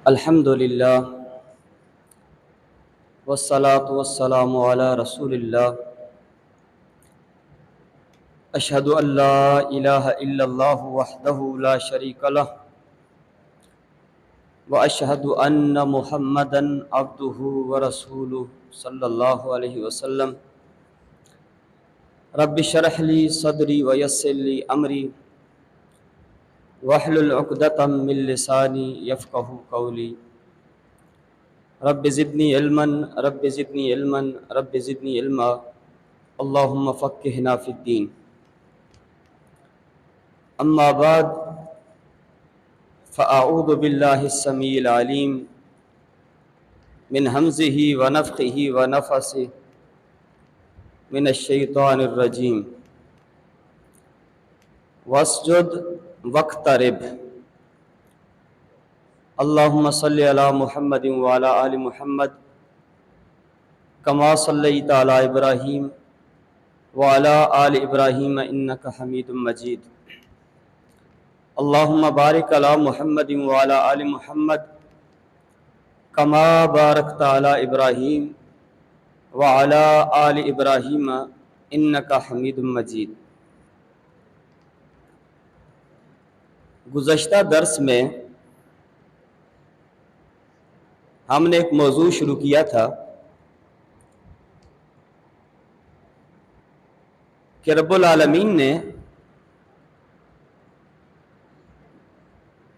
الحمد للہ والصلاة والسلام علی رسول اللہ اشہد ان لا الہ الا اللہ وحدہ لا شریک لہ واشہد ان محمدا عبدہ ورسولہ صلی اللہ علیہ وسلم رب اشرح لی صدری ویسر لی امری واحلل عقدۃ من لسانی یفقہوا قولی رب زدنی علما رب زدنی علما رب زدنی علما اللہم فقہنا فی الدین اما بعد فاعوذ باللہ السمیع العلیم من ہمزہ ونفخہ ونفثہ من الشیطان الرجیم واسجد واقترب اللہم صلی علی محمد وعلی آل محمد کما صلیت علی ابراہیم وعلی آل ابراہیم انک حمید مجید اللہم بارک علی محمد وعلی آل محمد کما بارکت علی ابراہیم وعلی آل ابراہیم انک حمید مجید۔ گزشتہ درس میں ہم نے ایک موضوع شروع کیا تھا کہ رب العالمین نے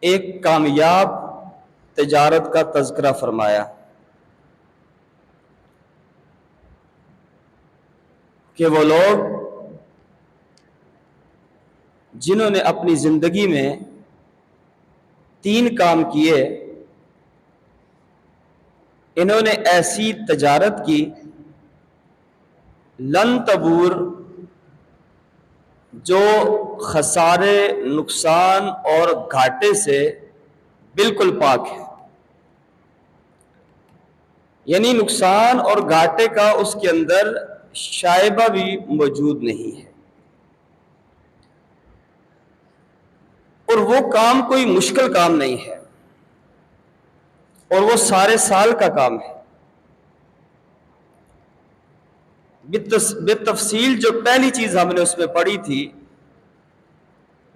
ایک کامیاب تجارت کا تذکرہ فرمایا کہ وہ لوگ جنہوں نے اپنی زندگی میں 3 کام کیے، انہوں نے ایسی تجارت کی لن تبور جو خسارے، نقصان اور گھاٹے سے بالکل پاک ہے، یعنی نقصان اور گھاٹے کا اس کے اندر شائبہ بھی موجود نہیں ہے، اور وہ کام کوئی مشکل کام نہیں ہے، اور وہ سارے سال کا کام ہے۔ بالتفصیل جو پہلی چیز ہم نے اس میں پڑھی تھی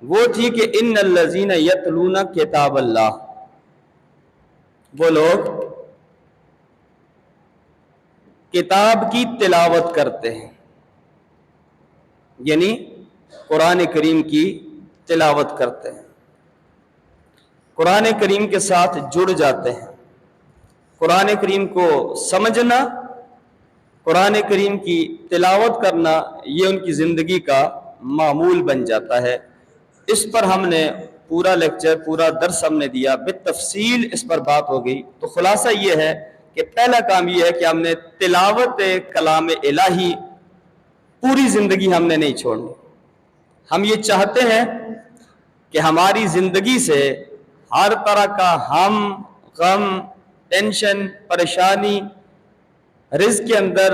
وہ تھی کہ ان الذین یتلون کتاب اللہ، وہ لوگ کتاب کی تلاوت کرتے ہیں، یعنی قرآن کریم کی تلاوت کرتے ہیں، قرآن کریم کے ساتھ جڑ جاتے ہیں، قرآن کریم کو سمجھنا، قرآن کریم کی تلاوت کرنا، یہ ان کی زندگی کا معمول بن جاتا ہے۔ اس پر ہم نے پورا لیکچر، پورا درس ہم نے دیا، بالتفصیل اس پر بات ہو گئی۔ تو خلاصہ یہ ہے کہ پہلا کام یہ ہے کہ ہم نے تلاوت کلام الہی پوری زندگی ہم نے نہیں چھوڑنی۔ ہم یہ چاہتے ہیں کہ ہماری زندگی سے ہر طرح کا غم، ٹینشن، پریشانی، رزق کے اندر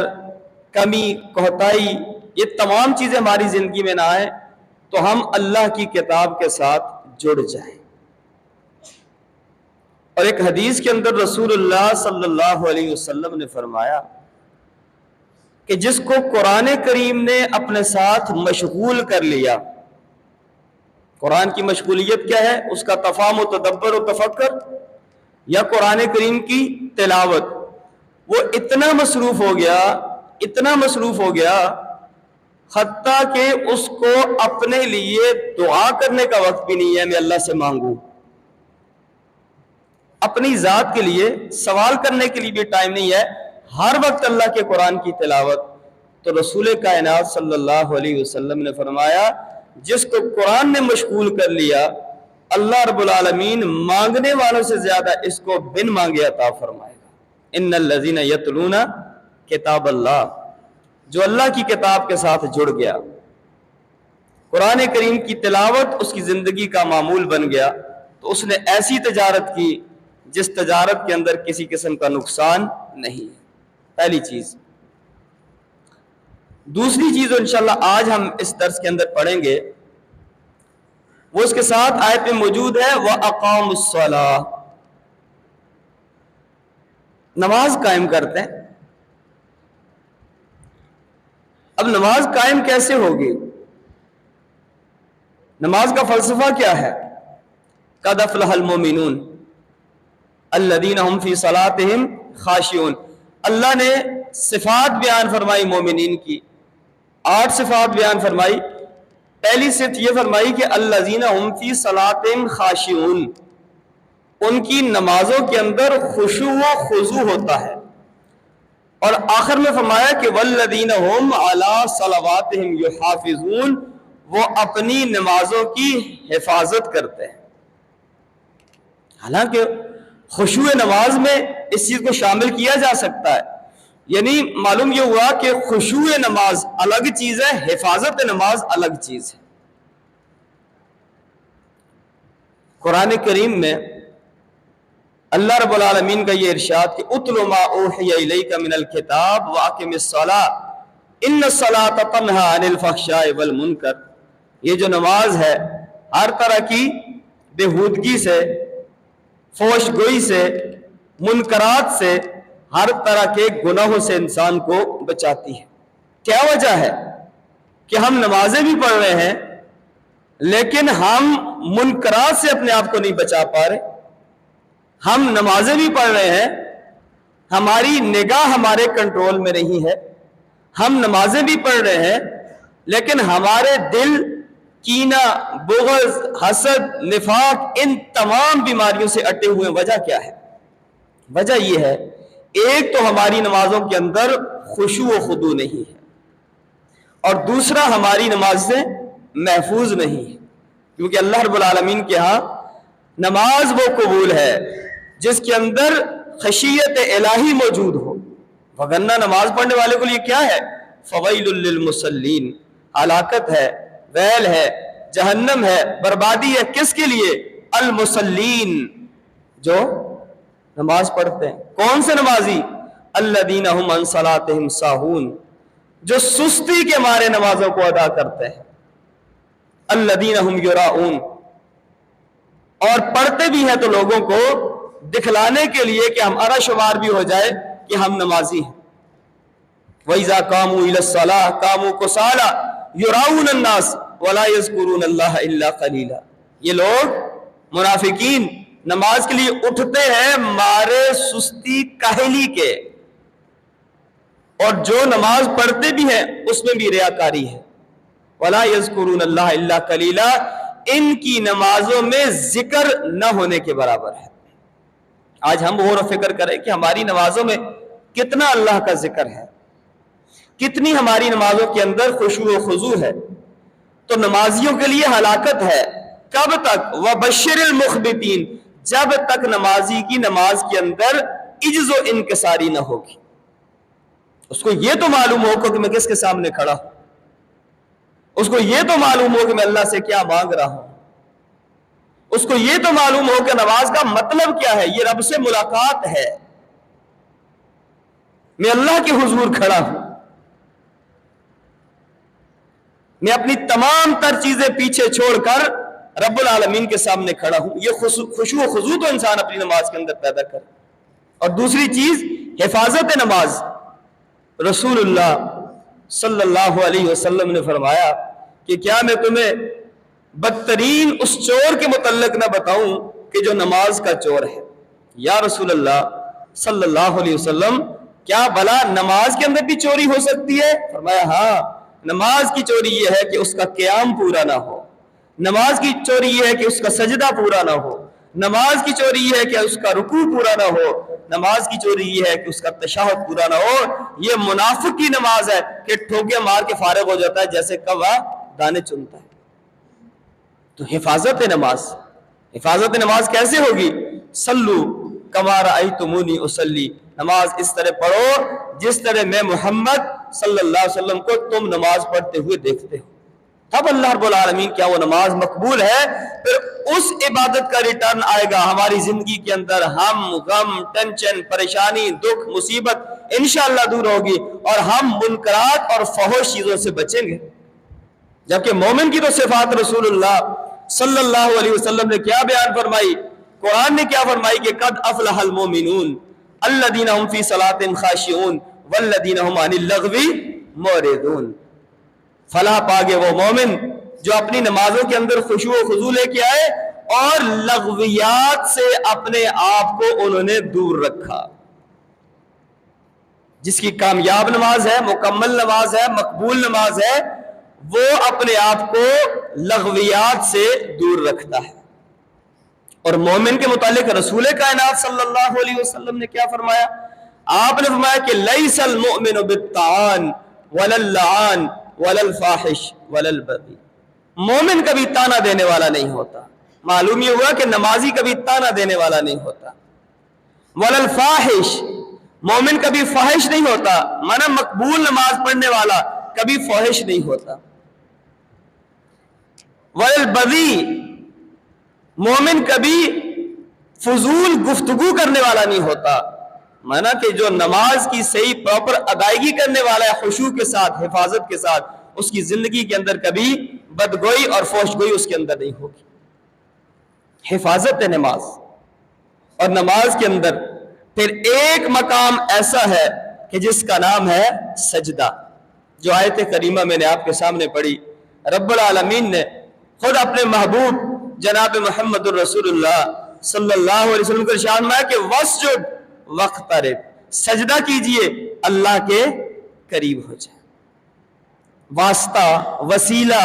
کمی، کوتاہی، یہ تمام چیزیں ہماری زندگی میں نہ آئیں، تو ہم اللہ کی کتاب کے ساتھ جڑ جائیں۔ اور ایک حدیث کے اندر رسول اللہ صلی اللہ علیہ وسلم نے فرمایا کہ جس کو قرآن کریم نے اپنے ساتھ مشغول کر لیا، قرآن کی مشغولیت کیا ہے؟ اس کا تفہم و تدبر و تفکر یا قرآن کریم کی تلاوت، وہ اتنا مصروف ہو گیا حتیٰ کہ اس کو اپنے لیے دعا کرنے کا وقت بھی نہیں ہے، میں اللہ سے مانگوں، اپنی ذات کے لیے سوال کرنے کے لیے بھی ٹائم نہیں ہے، ہر وقت اللہ کے قرآن کی تلاوت۔ تو رسول کائنات صلی اللہ علیہ وسلم نے فرمایا جس کو قرآن نے مشغول کر لیا، اللہ رب العالمین مانگنے والوں سے زیادہ اس کو بن مانگے عطا فرمائے گا۔ ان الذین یتلون کتاب اللہ، جو اللہ کی کتاب کے ساتھ جڑ گیا، قرآن کریم کی تلاوت اس کی زندگی کا معمول بن گیا، تو اس نے ایسی تجارت کی جس تجارت کے اندر کسی قسم کا نقصان نہیں ہے۔ پہلی چیز۔ دوسری چیز انشاءاللہ آج ہم اس درس کے اندر پڑھیں گے، وہ اس کے ساتھ آیت میں موجود ہے وَأَقَامُوا الصَّلَاةَ، نماز قائم کرتے ہیں. اب نماز قائم کیسے ہوگی؟ نماز کا فلسفہ کیا ہے؟ قد افلح المؤمنون الذین هم فی صلاتهم خاشعون. اللہ نے صفات بیان فرمائی مومنین کی، 8 صفات بیان فرمائی. پہلی صفت یہ فرمائی کہ الذین هم فی صلاتهم خاشعون، ان کی نمازوں کے اندر خشوع و خضوع ہوتا ہے. اور آخر میں فرمایا کہ والذین هم علی صلواتهم یحافظون، وہ اپنی نمازوں کی حفاظت کرتے ہیں. حالانکہ خشوع نماز میں اس چیز کو شامل کیا جا سکتا ہے، یعنی معلوم یہ ہوا کہ خشوع نماز الگ چیز ہے، حفاظت نماز الگ چیز ہے. قرآن کریم میں اللہ رب العالمین کا یہ ارشاد کہ اتل ما اوحی الیک من الکتاب واقم الصلاۃ ان الصلاۃ تنہی عن الفحشاء والمنکر. یہ جو نماز ہے ہر طرح کی بےہودگی سے، فحش گوئی سے، منکرات سے، ہر طرح کے گناہوں سے انسان کو بچاتی ہے. کیا وجہ ہے کہ ہم نمازیں بھی پڑھ رہے ہیں لیکن ہم منکرات سے اپنے آپ کو نہیں بچا پا رہے. ہم نمازیں بھی پڑھ رہے ہیں، ہماری نگاہ ہمارے کنٹرول میں نہیں ہے. ہم نمازیں بھی پڑھ رہے ہیں لیکن ہمارے دل کینہ، بغض، حسد، نفاق، ان تمام بیماریوں سے اٹے ہوئے. وجہ کیا ہے؟ وجہ یہ ہے، ایک تو ہماری نمازوں کے اندر خشوع و خضوع نہیں ہے، اور دوسرا ہماری نمازیں محفوظ نہیں ہے. کیونکہ اللہ رب العالمین کے ہاں نماز وہ قبول ہے جس کے اندر خشیت الہی موجود ہو. وگرنہ نماز پڑھنے والے کے لیے کیا ہے؟ فویل للمصلین، ہلاکت ہے، ویل ہے، جہنم ہے، بربادی ہے. کس کے لیے؟ المصلین، جو نماز پڑھتے ہیں. کون سے نمازی؟ الذین هم عن صلاتهم ساہون، جو سستی کے مارے نمازوں کو ادا کرتے ہیں. الذین هم یراؤون، اور پڑھتے بھی ہیں تو لوگوں کو دکھلانے کے لیے کہ ہمارا شمار بھی ہو جائے کہ ہم نمازی ہیں. وَإِذَا قَامُوا إِلَى الصَّلَاةِ قَامُوا كُسَالَىٰ يُرَاءُونَ النَّاسَ وَلَا يَذْكُرُونَ اللَّهَ إِلَّا قَلِيلًا. یہ لوگ منافقین نماز کے لیے اٹھتے ہیں مارے سستی کاہلی کے، اور جو نماز پڑھتے بھی ہیں اس میں بھی ریاکاری ہے. وَلَا يَذْكُرُونَ اللَّهَ إِلَّا قَلِيلًا، ان کی نمازوں میں ذکر نہ ہونے کے برابر ہے. آج ہم غور و فکر کریں کہ ہماری نمازوں میں کتنا اللہ کا ذکر ہے، کتنی ہماری نمازوں کے اندر خشوع و خضوع ہے. تو نمازیوں کے لیے ہلاکت ہے. کب تک؟ وَبَشِّرِ الْمُخْبِتِينَ، جب تک نمازی کی نماز کے اندر عجز و انکساری نہ ہوگی. اس کو یہ تو معلوم ہوگا کہ میں کس کے سامنے کھڑا ہوں، اس کو یہ تو معلوم ہو کہ میں اللہ سے کیا مانگ رہا ہوں، اس کو یہ تو معلوم ہو کہ نماز کا مطلب کیا ہے. یہ رب سے ملاقات ہے، میں اللہ کے حضور کھڑا ہوں، میں اپنی تمام تر چیزیں پیچھے چھوڑ کر رب العالمین کے سامنے کھڑا ہوں. یہ خشوع و خضوع تو انسان اپنی نماز کے اندر پیدا کرے. اور دوسری چیز حفاظت نماز. رسول اللہ صلی اللہ علیہ وسلم نے فرمایا کہ کیا میں تمہیں بدترین اس چور کے متعلق نہ بتاؤں کہ جو نماز کا چور ہے؟ یا رسول اللہ صلی اللہ علیہ وسلم، کیا بھلا نماز کے اندر بھی چوری ہو سکتی ہے؟ فرمایا ہاں، نماز کی چوری یہ ہے کہ اس کا قیام پورا نہ ہو، نماز کی چوری یہ ہے کہ اس کا سجدہ پورا نہ ہو، نماز کی چوری یہ ہے کہ اس کا رکوع پورا نہ ہو، نماز کی چوری یہ ہے کہ اس کا تشہد پورا نہ ہو. یہ منافق کی نماز ہے کہ ٹھوکے مار کے فارغ ہو جاتا ہے جیسے کوا دانے چنتا ہے. تو حفاظت نماز، حفاظت نماز کیسے ہوگی؟ صلو کما رأیتمونی اصلی، نماز اس طرح پڑھو جس طرح میں محمد صلی اللہ علیہ وسلم کو تم نماز پڑھتے ہوئے دیکھتے ہو. تب اللہ رب العالمین کیا وہ نماز مقبول ہے، پھر اس عبادت کا ریٹرن آئے گا ہماری زندگی کے اندر. ہم، غم، ٹینشن، پریشانی، دکھ، مصیبت انشاءاللہ دور ہوگی، اور ہم منکرات اور فحش چیزوں سے بچیں گے. جبکہ مومن کی تو صفات رسول اللہ صلی اللہ علیہ وسلم نے کیا بیان فرمائی؟ قرآن نے کیا فرمائی کہ قد افلح المومنون، الذین هم فی صلاتہم خاشعون والذین هم عن اللغو معرضون. فلاح پاگے وہ مومن جو اپنی نمازوں کے اندر خشوع و خضوع لے کے آئے اور لغویات سے اپنے آپ کو انہوں نے دور رکھا. جس کی کامیاب نماز ہے، مکمل نماز ہے، مقبول نماز ہے، وہ اپنے آپ کو لغویات سے دور رکھتا ہے. اور مومن کے متعلق رسول کائنات صلی اللہ علیہ وسلم نے کیا فرمایا؟ آپ نے فرمایا کہ لیس المؤمن بالطعان ولا اللعان ولا الفاحش ولا البغی. مومن کبھی تانا دینے والا نہیں ہوتا. معلوم یہ ہوا کہ نمازی کبھی تانا دینے والا نہیں ہوتا. ولا الفاحش، مومن کبھی فاحش نہیں ہوتا، مانا مقبول نماز پڑھنے والا کبھی فاحش نہیں ہوتا. ولا البغی، مومن کبھی فضول گفتگو کرنے والا نہیں ہوتا. مانا کہ جو نماز کی صحیح پراپر ادائیگی کرنے والا ہے خشوع کے ساتھ، حفاظت کے ساتھ، اس کی زندگی کے اندر کبھی بدگوئی اور فحش گوئی اس کے اندر نہیں ہوگی. حفاظت ہے نماز. اور نماز کے اندر پھر ایک مقام ایسا ہے کہ جس کا نام ہے سجدہ. جو آیت کریمہ میں نے آپ کے سامنے پڑھی، رب العالمین نے خود اپنے محبوب جناب محمد الرسول اللہ صلی اللہ علیہ وسلم کو ارشاد فرمایا کہ واسجد واقترب، سجدہ کیجئے اللہ کے قریب ہو جائے. واسطہ، وسیلہ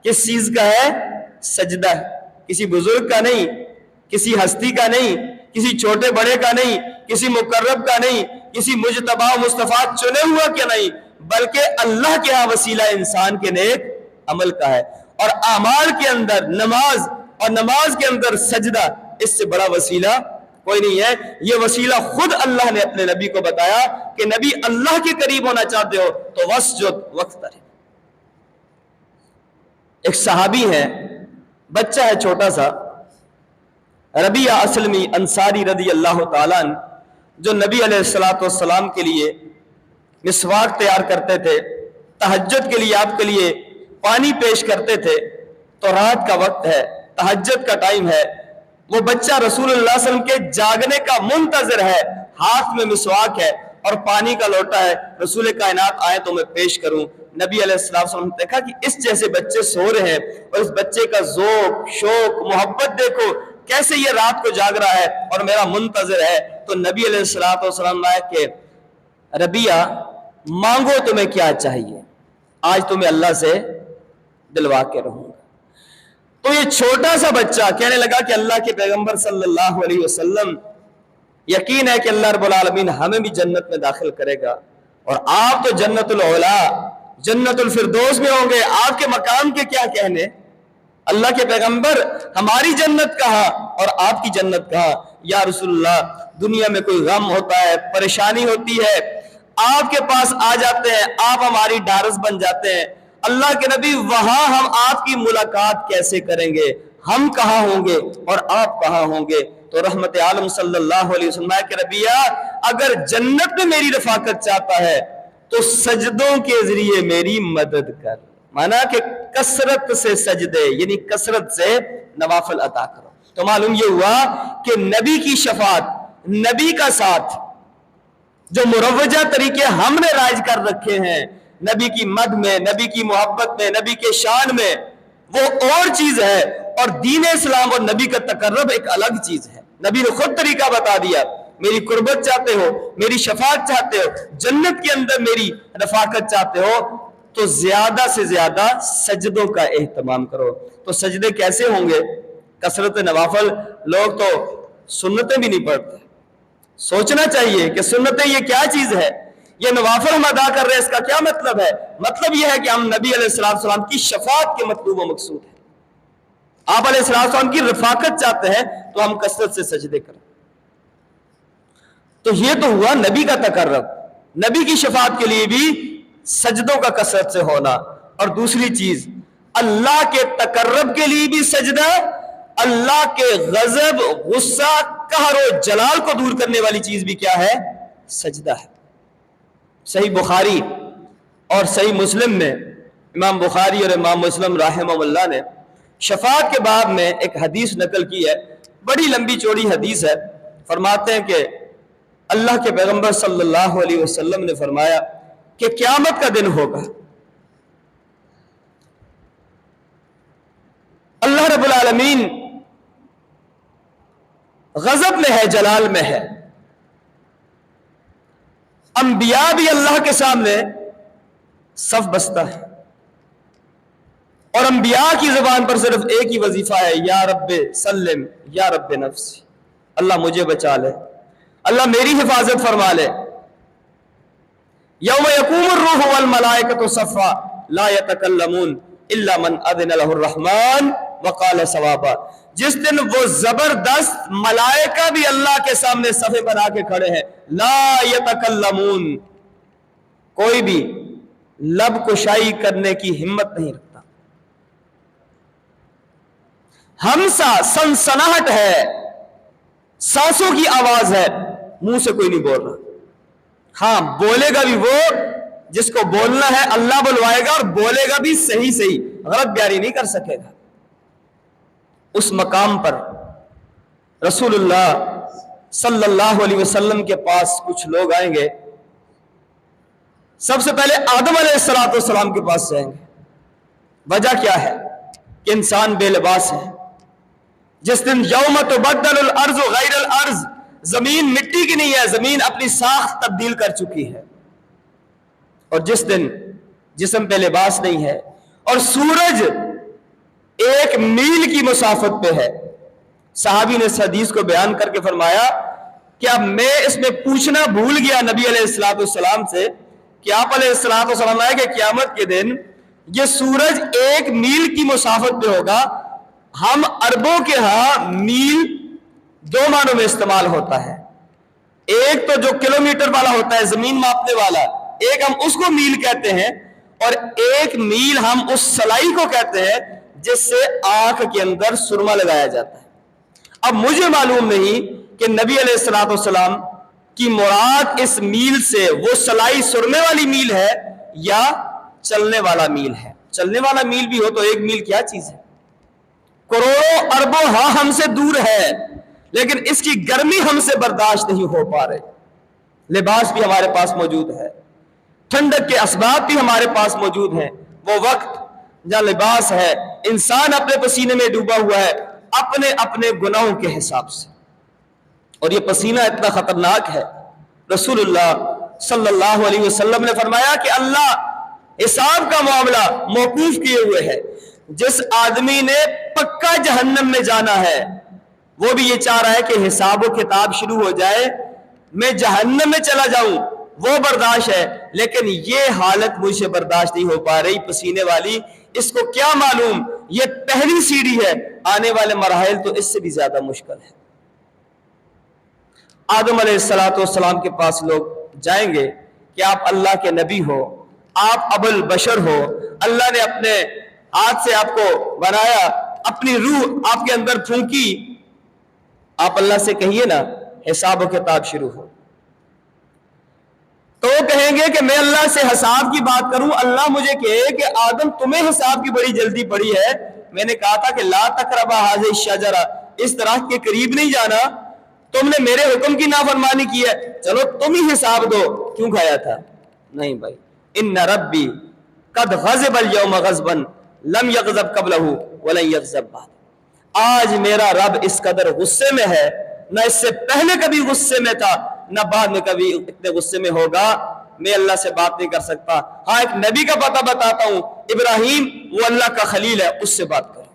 کس چیز کا ہے؟ سجدہ ہے. کسی بزرگ کا نہیں، کسی ہستی کا نہیں، کسی چھوٹے بڑے کا نہیں، کسی مقرب کا نہیں، کسی مجتبی مصطفیٰ چنے ہوا کا نہیں، بلکہ اللہ کے ہاں وسیلہ انسان کے نیک عمل کا ہے. اور اعمال کے اندر نماز اور نماز کے اندر سجدہ، اس سے بڑا وسیلہ کوئی نہیں ہے. یہ وسیلہ خود اللہ نے اپنے نبی کو بتایا کہ نبی اللہ کے قریب ہونا چاہتے ہو تو واسجد واقترب. ایک صحابی ہے، بچہ ہے چھوٹا سا، ربیعہ اسلمی انصاری رضی اللہ تعالیٰ عنہ، جو نبی علیہ السلام کے لیے مسواک تیار کرتے تھے، تہجد کے لیے آپ کے لیے پانی پیش کرتے تھے. تو رات کا وقت ہے، تہجد کا ٹائم ہے، وہ بچہ رسول اللہ صلی اللہ علیہ وسلم کے جاگنے کا منتظر ہے، ہاتھ میں مسواک ہے اور پانی کا لوٹا ہے. رسول کائنات آئے تو میں پیش کروں. نبی علیہ السلام نے دیکھا کہ اس جیسے بچے سو رہے ہیں اور اس بچے کا ذوق، شوق، محبت دیکھو کیسے یہ رات کو جاگ رہا ہے اور میرا منتظر ہے. تو نبی علیہ السلام نے کہ ربیعہ مانگو تمہیں کیا چاہیے، آج تمہیں اللہ سے دلوا کے رہوں گا. تو یہ چھوٹا سا بچہ کہنے لگا کہ اللہ کے پیغمبر صلی اللہ علیہ وسلم، یقین ہے کہ اللہ رب العالمین ہمیں بھی جنت میں داخل کرے گا، اور آپ تو جنت العلا، جنت الفردوس میں ہوں گے، آپ کے مقام کے کیا کہنے. اللہ کے پیغمبر ہماری جنت کہاں اور آپ کی جنت کہاں. یا رسول اللہ، دنیا میں کوئی غم ہوتا ہے، پریشانی ہوتی ہے، آپ کے پاس آ جاتے ہیں، آپ ہماری ڈھارس بن جاتے ہیں. اللہ کے نبی وہاں ہم آپ کی ملاقات کیسے کریں گے؟ ہم کہاں ہوں گے اور آپ کہاں ہوں گے؟ تو رحمت عالم صلی اللہ علیہ وسلم کہ ربیعہ اگر جنت میں میری رفاقت چاہتا ہے تو سجدوں کے ذریعے میری مدد کر. مانا کہ کثرت سے سجدے، یعنی کثرت سے نوافل عطا کرو. تو معلوم یہ ہوا کہ نبی کی شفاعت، نبی کا ساتھ، جو مروجہ طریقے ہم نے رائج کر رکھے ہیں نبی کی مد میں، نبی کی محبت میں، نبی کے شان میں، وہ اور چیز ہے، اور دین اسلام اور نبی کا تقرب ایک الگ چیز ہے. نبی نے خود طریقہ بتا دیا. میری قربت چاہتے ہو، میری شفاعت چاہتے ہو، جنت کے اندر میری رفاقت چاہتے ہو، تو زیادہ سے زیادہ سجدوں کا اہتمام کرو. تو سجدے کیسے ہوں گے؟ کثرت نوافل. لوگ تو سنتیں بھی نہیں پڑھتے. سوچنا چاہیے کہ سنتیں یہ کیا چیز ہے، یہ نوافل ہم ادا کر رہے ہیں، اس کا کیا مطلب ہے؟ مطلب یہ ہے کہ ہم نبی علیہ السلام کی شفاعت کے مطلوب و مقصود ہیں، آپ علیہ السلام کی رفاقت چاہتے ہیں، تو ہم کثرت سے سجدے کریں. تو یہ تو ہوا نبی کا تقرب، نبی کی شفاعت کے لیے بھی سجدوں کا کثرت سے ہونا. اور دوسری چیز، اللہ کے تقرب کے لیے بھی سجدہ، اللہ کے غضب، غصہ، قہر و جلال کو دور کرنے والی چیز بھی کیا ہے؟ سجدہ ہے. صحیح بخاری اور صحیح مسلم میں امام بخاری اور امام مسلم رحمہ اللہ نے شفاعت کے باب میں ایک حدیث نقل کی ہے، بڑی لمبی چوڑی حدیث ہے. فرماتے ہیں کہ اللہ کے پیغمبر صلی اللہ علیہ وسلم نے فرمایا کہ قیامت کا دن ہوگا، اللہ رب العالمین غضب میں ہے، جلال میں ہے، انبیاء بھی اللہ کے سامنے صف بستا ہے، اور انبیاء کی زبان پر صرف ایک ہی وظیفہ ہے، یا رب سلم یا رب نفسی، اللہ مجھے بچا لے، اللہ میری حفاظت فرما لے۔ یوم یقوم الروح والملائکۃ صفا لا یتکلمون الا من اذن له الرحمن وقال صوابا، جس دن وہ زبردست ملائکہ بھی اللہ کے سامنے صفے بنا کے کھڑے ہیں، لا یتکلمون، کوئی بھی لب کشائی کرنے کی ہمت نہیں رکھتا، ہمسا سنسناہٹ ہے، سانسوں کی آواز ہے، منہ سے کوئی نہیں بول رہا، ہاں بولے گا بھی وہ جس کو بولنا ہے، اللہ بلوائے گا، اور بولے گا بھی صحیح صحیح، غلط بیانی نہیں کر سکے گا۔ اس مقام پر رسول اللہ صلی اللہ علیہ وسلم کے پاس کچھ لوگ آئیں گے، سب سے پہلے آدم علیہ السلام کے پاس جائیں گے۔ وجہ کیا ہے کہ انسان بے لباس ہے، جس دن یوم تبدل الارض غیر الارض، زمین مٹی کی نہیں ہے، زمین اپنی ساخت تبدیل کر چکی ہے، اور جس دن جسم پہ لباس نہیں ہے، اور سورج ایک میل کی مسافت پہ ہے۔ صحابی نے اس حدیث کو بیان کر کے فرمایا کہ اب میں اس میں پوچھنا بھول گیا نبی علیہ السلام سے کہ آپ علیہ السلام آئے کہ قیامت کے دن یہ سورج ایک میل کی مسافت پہ ہوگا، ہم عربوں کے ہاں میل دو معنوں میں استعمال ہوتا ہے، ایک تو جو کلومیٹر والا ہوتا ہے زمین ماپنے والا، ایک ہم اس کو میل کہتے ہیں، اور ایک میل ہم اس سلائی کو کہتے ہیں جس سے آنکھ کے اندر سرما لگایا جاتا ہے۔ اب مجھے معلوم نہیں کہ نبی علیہ السلام کی مراد اس میل سے وہ سلائی سرمے والی میل ہے یا چلنے والا میل ہے۔ چلنے والا میل بھی ہو تو ایک میل کیا چیز ہے، کروڑوں اربوں ہاں ہم سے دور ہے، لیکن اس کی گرمی ہم سے برداشت نہیں ہو پا رہے۔ لباس بھی ہمارے پاس موجود ہے، ٹھنڈک کے اسباب بھی ہمارے پاس موجود ہیں، وہ وقت جہاں لباس ہے، انسان اپنے پسینے میں ڈوبا ہوا ہے اپنے اپنے گناہوں کے حساب سے، اور یہ پسینہ اتنا خطرناک ہے۔ رسول اللہ صلی اللہ علیہ وسلم نے فرمایا کہ اللہ حساب کا معاملہ موقوف کیے ہوئے ہے، جس آدمی نے پکا جہنم میں جانا ہے وہ بھی یہ چاہ رہا ہے کہ حساب و کتاب شروع ہو جائے، میں جہنم میں چلا جاؤں، وہ برداشت ہے، لیکن یہ حالت مجھ سے برداشت نہیں ہو پا رہی پسینے والی۔ اس کو کیا معلوم یہ پہلی سیڑھی ہے، آنے والے مراحل تو اس سے بھی زیادہ مشکل ہے۔ آدم علیہ السلام کے پاس لوگ جائیں گے کہ آپ اللہ کے نبی ہو، آپ ابو البشر ہو، اللہ نے اپنے ہاتھ سے آپ کو بنایا، اپنی روح آپ کے اندر پھونکی، آپ اللہ سے کہیے نا حساب و کتاب شروع ہو۔ تو وہ کہیں گے کہ میں اللہ سے حساب کی بات کروں، اللہ مجھے کہے کہ آدم تمہیں حساب کی بڑی جلدی پڑی ہے، میں نے کہا تھا کہ لا تقربا هذه الشجرہ، اس درخت کے قریب نہیں جانا، تم نے میرے حکم کی نافرمانی کی ہے، چلو تم ہی حساب دو، کیوں کھایا تھا؟ نہیں بھائی، ان ربی قد غضب اليوم غضبا لم یغضب قبلہ ولن یغضب بعد، آج میرا رب اس قدر غصے میں ہے، نہ اس سے پہلے کبھی غصے میں تھا، نہ بعد میں کبھی اتنے غصے میں ہوگا۔ میں اللہ سے بات نہیں کر سکتا، ہاں ایک نبی کا پتہ بتاتا ہوں، ابراہیم وہ اللہ کا خلیل ہے، اس سے بات کرو۔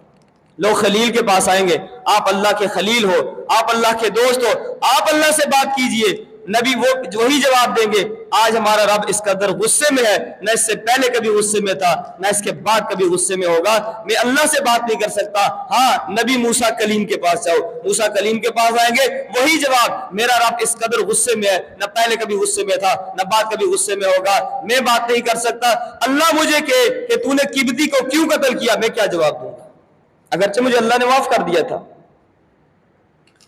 لوگ خلیل کے پاس آئیں گے، آپ اللہ کے خلیل ہو، آپ اللہ کے دوست ہو، آپ اللہ سے بات کیجئے، نبی وہ وہی جواب دیں گے، آج ہمارا رب اس قدر غصے میں ہے، نہ اس سے پہلے کبھی غصے میں تھا، نہ اس کے بعد کبھی غصے میں ہوگا، میں اللہ سے بات نہیں کر سکتا۔ ہاں نبی موسیٰ کلیم کے پاس جاؤ، موسیٰ کلیم کے پاس آئیں گے، وہی جواب، میرا رب اس قدر غصے میں ہے، نہ پہلے کبھی غصے میں تھا، نہ بعد کبھی غصے میں ہوگا، میں بات نہیں کر سکتا۔ اللہ مجھے کہے کہ تو نے کبتی کو کیوں قتل کیا، میں کیا جواب دوں گا، اگرچہ مجھے اللہ نے معاف کر دیا تھا۔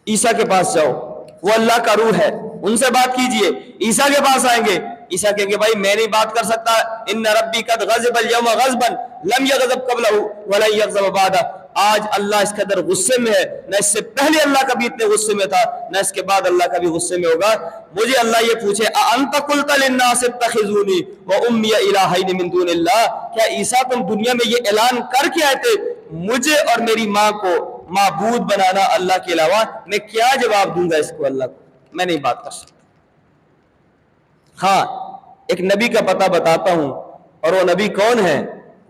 عیسیٰ کے پاس جاؤ، وہ اللہ کا روح ہے، ان سے بات کیجئے۔ عیسیٰ کے پاس آئیں گے، عیسیٰ کہیں گے بھائی میں نہیں بات کر سکتا، ان ربی قد غضب اليوم غضبا لم یغضب قبلہ ولن یغضب بعدہ، آج اللہ اس قدر غصے میں ہے، نہ اس سے پہلے اللہ کبھی اتنے غصے میں تھا، نہ اس کے بعد اللہ کبھی غصے میں ہوگا۔ مجھے اللہ یہ پوچھے اَأَنْتَ قُلْتَ لِلنَّاسِ اتَّخِذُونِي وَأُمِّيَ إِلَٰهَيْنِ مِن دُونِ اللَّهِ، کیا عیسیٰ تم دنیا میں یہ اعلان کر کے آئے تھے مجھے اور میری ماں کو معبود بنانا اللہ کے علاوہ؟ میں کیا جواب دوں گا اس کو اللہ کو؟ میں نہیں بات کر سکتا۔ ہاں ایک نبی کا پتہ بتاتا ہوں، اور وہ نبی کون ہے؟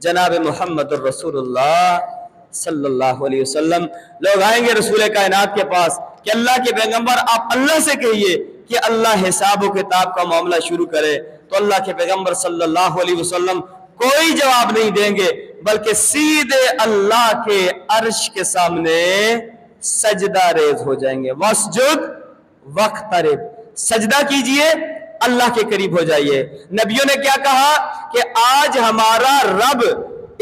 جناب محمد الرسول اللہ صلی اللہ علیہ وسلم۔ لوگ آئیں گے رسول کائنات کے پاس کہ اللہ کے پیغمبر آپ اللہ سے کہیے کہ اللہ حساب و کتاب کا معاملہ شروع کرے، تو اللہ کے پیغمبر صلی اللہ علیہ وسلم کوئی جواب نہیں دیں گے، بلکہ سیدھے اللہ کے عرش کے سامنے سجدہ ریز ہو جائیں گے۔ وَاسْجُدْ وَاقْتَرِب، سجدہ کیجئے، اللہ کے قریب ہو جائیے۔ نبیوں نے کیا کہا کہ آج ہمارا رب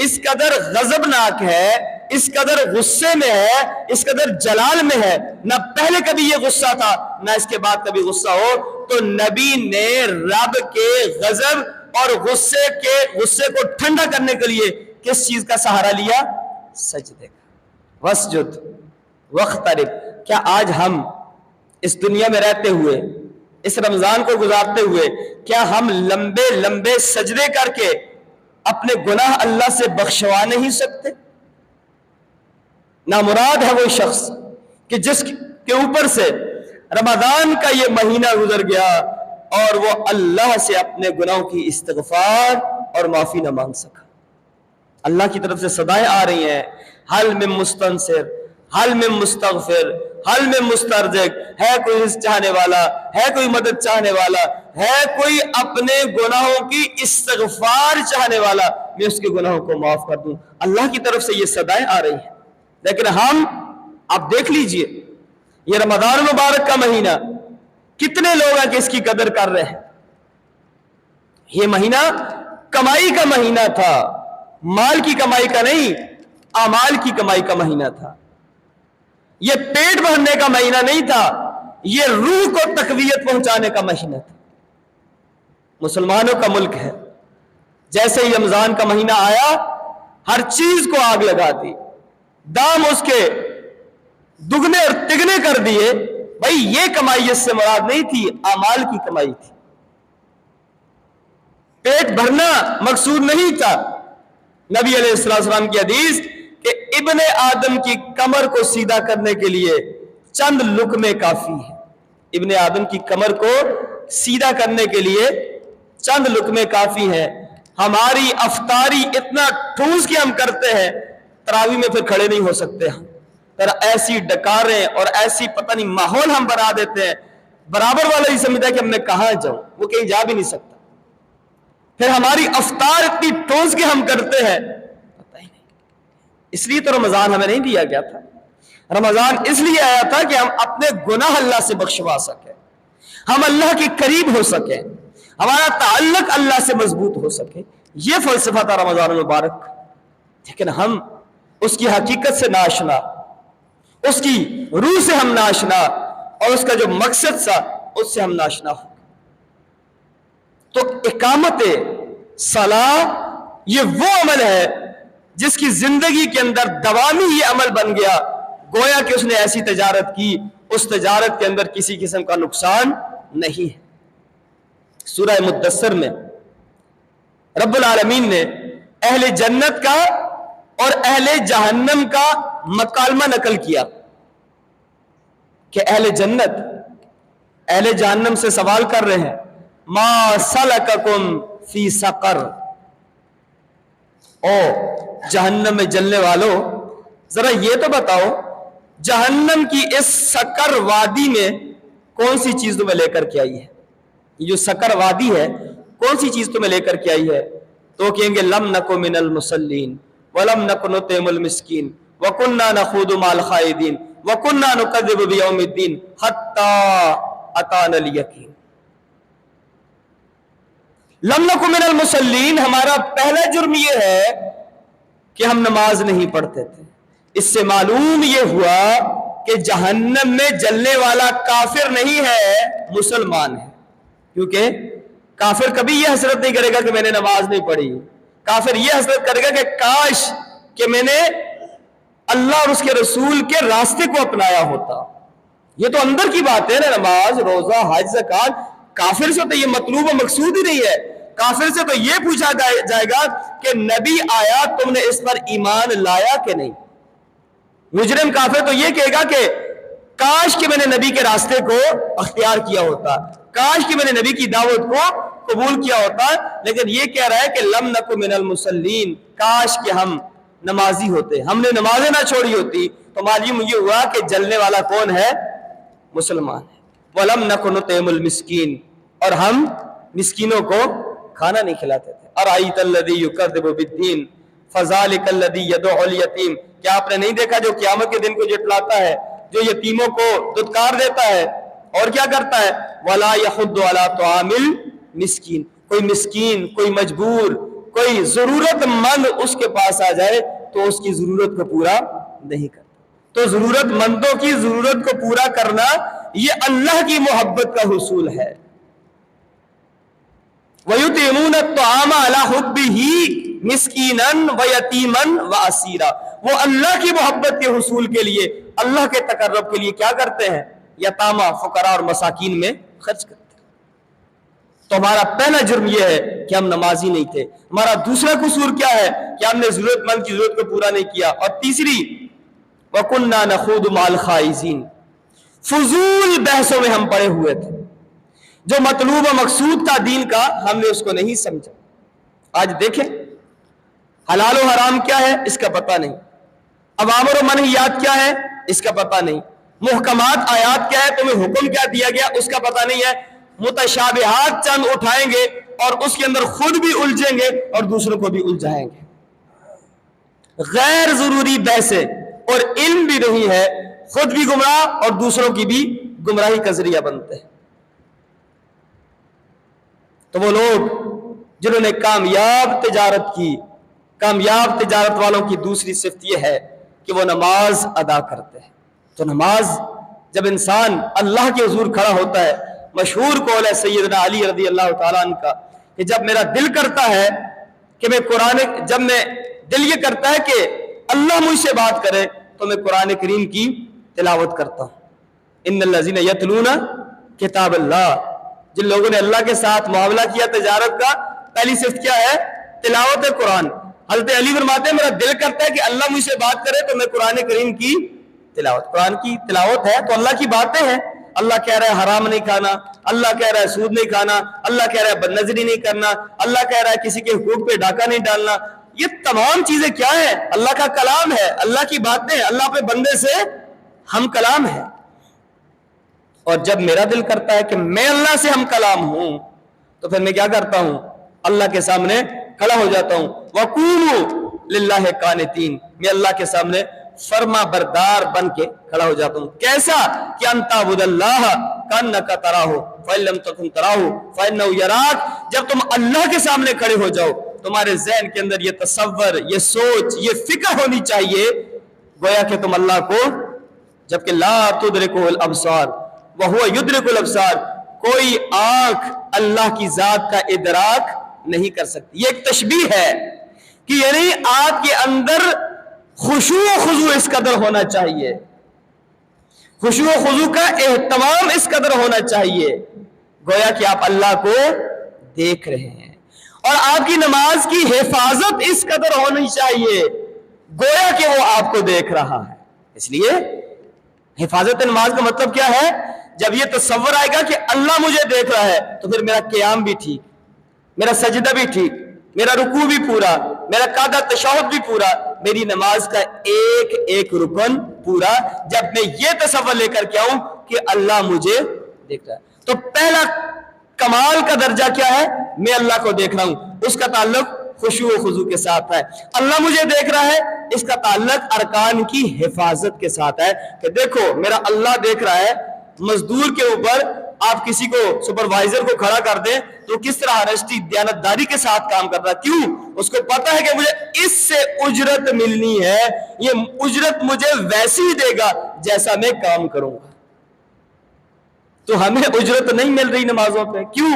اس قدر غضبناک ہے، اس قدر غصے میں ہے، اس قدر جلال میں ہے، نہ پہلے کبھی یہ غصہ تھا نہ اس کے بعد کبھی غصہ ہو۔ تو نبی نے رب کے غضب اور غصے کو ٹھنڈا کرنے کے لیے کس چیز کا سہارا لیا؟ سجدے کا۔ وَاسْجُدْ وَاقْتَرِب، کیا آج ہم اس دنیا میں رہتے ہوئے، اس رمضان کو گزارتے ہوئے، کیا ہم لمبے لمبے سجدے کر کے اپنے گناہ اللہ سے بخشوا نہیں سکتے؟ نامراد ہے وہ شخص کہ جس کے اوپر سے رمضان کا یہ مہینہ گزر گیا اور وہ اللہ سے اپنے گناہوں کی استغفار اور معافی نہ مانگ سکا۔ اللہ کی طرف سے صدائیں آ رہی ہیں، حل من مستنصر، حل من مستغفر، حل من مسترزق، ہے کوئی رزق چاہنے والا، ہے کوئی مدد چاہنے والا، ہے کوئی اپنے گناہوں کی استغفار چاہنے والا، میں اس کے گناہوں کو معاف کر دوں۔ اللہ کی طرف سے یہ صدائیں آ رہی ہیں، لیکن ہم آپ دیکھ لیجئے یہ رمضان المبارک کا مہینہ کتنے لوگ ہیں کہ اس کی قدر کر رہے ہیں۔ یہ مہینہ کمائی کا مہینہ تھا، مال کی کمائی کا نہیں، اعمال کی کمائی کا مہینہ تھا۔ یہ پیٹ بھرنے کا مہینہ نہیں تھا، یہ روح کو تقویت پہنچانے کا مہینہ تھا۔ مسلمانوں کا ملک ہے، جیسے ہی رمضان کا مہینہ آیا ہر چیز کو آگ لگا دی، دام اس کے دگنے اور تگنے کر دیے۔ بھائی یہ کمائی اس سے مراد نہیں تھی، اعمال کی کمائی تھی، پیٹ بھرنا مقصود نہیں تھا۔ نبی علیہ السلام کی حدیث کہ ابن آدم کی کمر کو سیدھا کرنے کے لیے چند لقمے کافی ہیں۔ ابن آدم کی کمر کو سیدھا کرنے کے لیے چند لقمے کافی ہیں۔ ہماری افطاری اتنا ٹھوس کے ہم کرتے ہیں، تراویح میں پھر کھڑے نہیں ہو سکتے ہم، پھر ایسی ڈکاریں اور ایسی پتہ نہیں ماحول ہم بنا دیتے ہیں، برابر والا ہی سمجھتا ہے کہ ہم میں کہاں جاؤں، وہ کہیں جا بھی نہیں سکتا۔ پھر ہماری افطار اتنی ٹھوس کے ہم کرتے ہیں، پتہ ہی نہیں۔ اس لیے تو رمضان ہمیں نہیں دیا گیا تھا۔ رمضان اس لیے آیا تھا کہ ہم اپنے گناہ اللہ سے بخشوا سکیں، ہم اللہ کے قریب ہو سکیں، ہمارا تعلق اللہ سے مضبوط ہو سکے۔ یہ فلسفہ تھا رمضان المبارک، لیکن ہم اس کی حقیقت سے ناشنا، اس کی روح سے ہم ناشنا، اور اس کا جو مقصد تھا اس سے ہم ناشنا ہو۔ تو اقامت صلاح یہ وہ عمل ہے جس کی زندگی کے اندر دوامی یہ عمل بن گیا، گویا کہ اس نے ایسی تجارت کی، اس تجارت کے اندر کسی قسم کا نقصان نہیں ہے۔ سورہ مدثر میں رب العالمین نے اہل جنت کا اور اہل جہنم کا مکالمہ نقل کیا کہ اہل جنت اہل جہنم سے سوال کر رہے ہیں، ما سلککم فی سقر، او جہنم میں جلنے والوں ذرا یہ تو بتاؤ جہنم کی اس سقر وادی میں کون سی چیز تمہیں لے کر کے آئی ہے؟ یہ جو سقر وادی ہے کون سی چیز تمہیں لے کر کے آئی ہے؟ تو کہیں گے لم نکو من المصلین ولم نکو نطعم المسکین وکننا نخوض مع الخائضین وکننا نکذب بیوم الدین حتی اتانا الیقین۔ لم نکو من المصلین، ہمارا پہلا جرم یہ ہے کہ ہم نماز نہیں پڑھتے تھے۔ اس سے معلوم یہ ہوا کہ جہنم میں جلنے والا کافر نہیں ہے، مسلمان ہے، کیونکہ کافر کبھی یہ حسرت نہیں کرے گا کہ میں نے نماز نہیں پڑھی، کافر یہ حسرت کرے گا کہ کاش کہ میں نے اللہ اور اس کے رسول کے راستے کو اپنایا ہوتا. یہ تو اندر کی بات ہے نا, نماز, روزہ, حج, زکات. کافر سے تو یہ مطلوب و مقصود ہی نہیں ہے. کافر سے تو یہ پوچھا جائے گا کہ نبی آیا, تم نے اس پر ایمان لایا کہ نہیں. مجرم کافر تو یہ کہے گا کہ کاش کہ میں نے نبی کے راستے کو اختیار کیا ہوتا, کاش کہ میں نے نبی کی دعوت کو قبول کیا ہوتا. لیکن یہ کہہ رہا ہے کہ لم نکو من المصلین, کاش کہ ہم نمازی ہوتے, ہم نے نمازیں نہ چھوڑی ہوتی. تو معلوم یہ ہوا کہ جلنے والا کون ہے؟ مسلمان ہے. وَلَمْ نَكُ نُطْعِمُ الْمِسْكِينَ, اور ہم مسکینوں کو کھانا نہیں کھلاتے تھے. أَرَأَيْتَ الَّذِي يُكَذِّبُ بِالدِّينِ فَذَلِكَ الَّذِي يَدُعُّ الْيَتِيمَ, کیا آپ نے نہیں دیکھا جو قیامت کے دن کو جھٹلاتا ہے, جو یتیموں کو دھتکار دیتا ہے, اور کیا کرتا ہے؟ وَلَا يَحُضُّ عَلَىٰ طَعَامِ الْمِسْكِينِ, کوئی مسکین, کوئی مجبور, کوئی ضرورت مند اس کے پاس آ جائے تو اس کی ضرورت کو پورا نہیں کرتا. تو ضرورت مندوں کی ضرورت کو پورا کرنا یہ اللہ کی محبت کا حصول ہے. وَيُطْعِمُونَ الطَّعَامَ عَلَىٰ حُبِّهِ مِسْكِينًا وَيَتِيمًا وَأَسِيرًا, وہ اللہ کی محبت کے حصول کے لیے, اللہ کے تقرب کے لیے کیا کرتے ہیں؟ یتامہ, فقراء اور مساکین میں خرچ کرتے ہیں. تو ہمارا پہلا جرم یہ ہے کہ ہم نمازی نہیں تھے. ہمارا دوسرا قصور کیا ہے کہ ہم نے ضرورت مند کی ضرورت کو پورا نہیں کیا. اور تیسری, وَكُنَّا نَخُوضُ مَعَ الْخَائِضِينَ, فضول بحثوں میں ہم پڑے ہوئے تھے. جو مطلوب و مقصود تھا دین کا, ہم نے اس کو نہیں سمجھا. آج دیکھیں حلال و حرام کیا ہے اس کا پتہ نہیں, اوامر و منہیات کیا ہے اس کا پتہ نہیں, محکمات آیات کیا ہے, تمہیں حکم کیا دیا گیا اس کا پتہ نہیں ہے. متشابہات چند اٹھائیں گے اور اس کے اندر خود بھی الجھیں گے اور دوسروں کو بھی الجھائیں گے. غیر ضروری بحثیں, اور علم بھی نہیں ہے, خود بھی گمراہ اور دوسروں کی بھی گمراہی کا ذریعہ بنتے ہیں. تو وہ لوگ جنہوں نے کامیاب تجارت کی, کامیاب تجارت والوں کی دوسری صفت یہ ہے کہ وہ نماز ادا کرتے ہیں. تو نماز جب انسان اللہ کے حضور کھڑا ہوتا ہے, مشہور قول ہے سیدنا علی رضی اللہ تعالیٰ عنہ کا کہ جب میرا دل کرتا ہے کہ میں جب میں دل یہ کرتا ہے کہ اللہ مجھ سے بات کرے تو میں قرآن کریم کی تلاوت کرتا ہوں. ان الذین یتلون کتاب اللہ, جن لوگوں نے اللہ کے ساتھ معاملہ کیا تجارت کا, پہلی صفت کیا ہے؟ تلاوت قرآن. حضرت علی فرماتے ہیں میرا دل کرتا ہے کہ اللہ مجھ سے بات کرے تو میں قرآن کریم کی تلاوت. قرآن کی تلاوت ہے تو اللہ کی باتیں ہیں. اللہ کہہ رہا ہے حرام نہیں کھانا, اللہ کہہ رہا ہے سود نہیں کھانا, اللہ کہہ رہا ہے بدنظری نہیں کرنا, اللہ کہہ رہا ہے کسی کے حقوق پہ ڈاکہ نہیں ڈالنا. یہ تمام چیزیں کیا ہیں؟ اللہ کا کلام ہے, اللہ کی باتیں, اللہ پہ بندے سے ہم کلام ہے. اور جب میرا دل کرتا ہے کہ میں اللہ سے ہم کلام ہوں تو پھر میں کیا کرتا ہوں؟ اللہ کے سامنے کھڑا ہو جاتا ہوں. وَقُومُوا لِلَّهِ قَانِتِينَ, میں اللہ کے سامنے فرما بردار بن کے کھڑا ہو جاتا ہوں. کیسا؟ کہ ان تعبد اللہ کانک تراہ فإن لم تکن تراہ فإنہ یراک. جب تم اللہ کے سامنے کھڑے ہو جاؤ, تمہارے ذہن کے اندر یہ تصور, یہ سوچ, یہ فکر ہونی چاہیے گویا کہ تم اللہ کو, جبکہ لا تدرکہ الابصار وہو یدرک الابصار, کوئی آنکھ اللہ کی ذات کا ادراک نہیں کر سکتی. یہ ایک تشبیہ ہے کہ یعنی آپ کے اندر خشوع و خضوع اس قدر ہونا چاہیے, خشوع و خضوع کا اہتمام اس قدر ہونا چاہیے گویا کہ آپ اللہ کو دیکھ رہے ہیں. اور آپ کی نماز کی حفاظت اس قدر ہونی چاہیے گویا کہ وہ آپ کو دیکھ رہا ہے. اس لیے حفاظت نماز کا مطلب کیا ہے؟ جب یہ تصور آئے گا کہ اللہ مجھے دیکھ رہا ہے تو پھر میرا قیام بھی ٹھیک, میرا سجدہ بھی ٹھیک, میرا رکوع بھی پورا, میرا قعدہ تشہد بھی پورا, میری نماز کا ایک ایک رکن پورا, جب میں یہ تصور لے کر کے آؤں کہ اللہ مجھے دیکھ رہا ہے. تو پہلا کمال کا درجہ کیا ہے؟ میں اللہ کو دیکھ رہا ہوں. اس کا تعلق خشوع و خضوع کے ساتھ ہے. اللہ مجھے دیکھ رہا ہے, اس کا تعلق ارکان کی حفاظت کے ساتھ ہے کہ دیکھو میرا اللہ دیکھ رہا ہے. مزدور کے اوپر آپ کسی کو سپروائزر کو کھڑا کر دیں تو کس طرح آنےسٹی دیانتداری کے ساتھ کام کر رہا ہے. کیوں؟ اس کو پتا ہے کہ مجھے اس سے اجرت ملنی ہے, یہ اجرت مجھے ویسی ہی دے گا جیسا میں کام کروں گا. تو ہمیں اجرت نہیں مل رہی نمازوں پہ. کیوں؟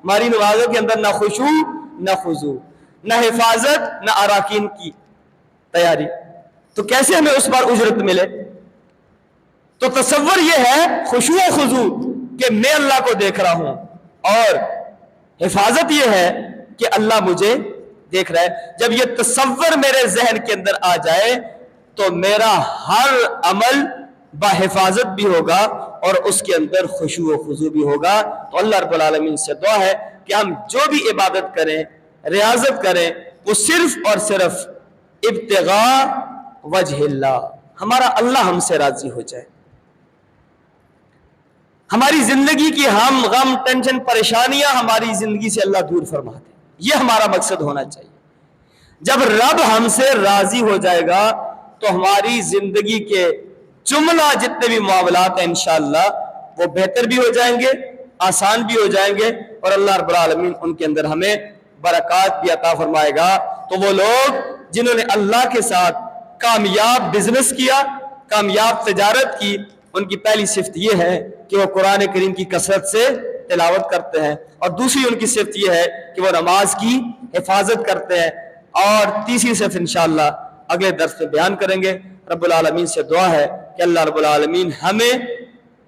ہماری نمازوں کے اندر نہ خشوع نہ خضوع, نہ حفاظت, نہ اراکین کی تیاری. تو کیسے ہمیں اس پر اجرت ملے؟ تو تصور یہ ہے خشوع و خضوع کہ میں اللہ کو دیکھ رہا ہوں، اور حفاظت یہ ہے کہ اللہ مجھے دیکھ رہا ہے۔ جب یہ تصور میرے ذہن کے اندر آ جائے تو میرا ہر عمل بحفاظت بھی ہوگا اور اس کے اندر خشوع و خضوع بھی ہوگا۔ تو اللہ رب العالمین سے دعا ہے کہ ہم جو بھی عبادت کریں، ریاضت کریں، وہ صرف اور صرف ابتغاء وجہ اللہ، ہمارا اللہ ہم سے راضی ہو جائے، ہماری زندگی کی ہم غم ٹینشن پریشانیاں ہماری زندگی سے اللہ دور فرما دے، یہ ہمارا مقصد ہونا چاہیے۔ جب رب ہم سے راضی ہو جائے گا تو ہماری زندگی کے جملہ جتنے بھی معاملات ہیں انشاءاللہ وہ بہتر بھی ہو جائیں گے، آسان بھی ہو جائیں گے، اور اللہ رب العالمین ان کے اندر ہمیں برکات بھی عطا فرمائے گا۔ تو وہ لوگ جنہوں نے اللہ کے ساتھ کامیاب بزنس کیا، کامیاب تجارت کی، ان کی پہلی صفت یہ ہے کہ وہ قرآن کریم کی کثرت سے تلاوت کرتے ہیں، اور دوسری ان کی صفت یہ ہے کہ وہ نماز کی حفاظت کرتے ہیں، اور تیسری صفت انشاءاللہ اگلے درس میں بیان کریں گے۔ رب العالمین سے دعا ہے کہ اللہ رب العالمین ہمیں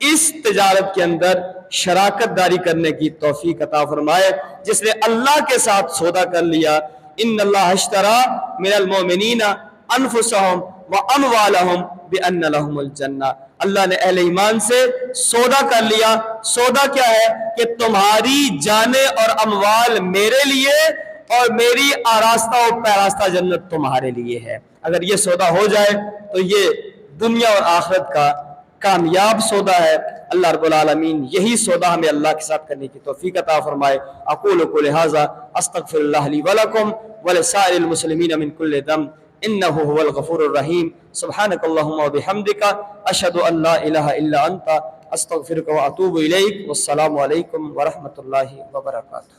اس تجارت کے اندر شراکت داری کرنے کی توفیق عطا فرمائے۔ جس نے اللہ کے ساتھ سودا کر لیا، ان اللہ اشترى من المؤمنین انفسهم واموالهم بان لهم الجنہ، اللہ نے اہل ایمان سے سودا کر لیا۔ سودا کیا ہے؟ کہ تمہاری جانیں اور اموال میرے لیے اور میری آراستہ و پیراستہ جنت تمہارے لیے ہے۔ اگر یہ سودا ہو جائے تو یہ دنیا اور آخرت کا کامیاب سودا ہے۔ اللہ رب العالمین یہی سودا ہمیں اللہ کے ساتھ کرنے کی توفیق عطا فرمائے۔ اقول قولی ھذا استغفر اللہ لی ولکم ولسائر المسلمین من کل ذنب انہ هو الغفور الرحیم۔ سبحانک اللہم وبحمدک اشہد ان لا الہ الا انت استغفرک واتوب الیک۔ والسلام علیکم ورحمۃ اللہ وبرکاتہ۔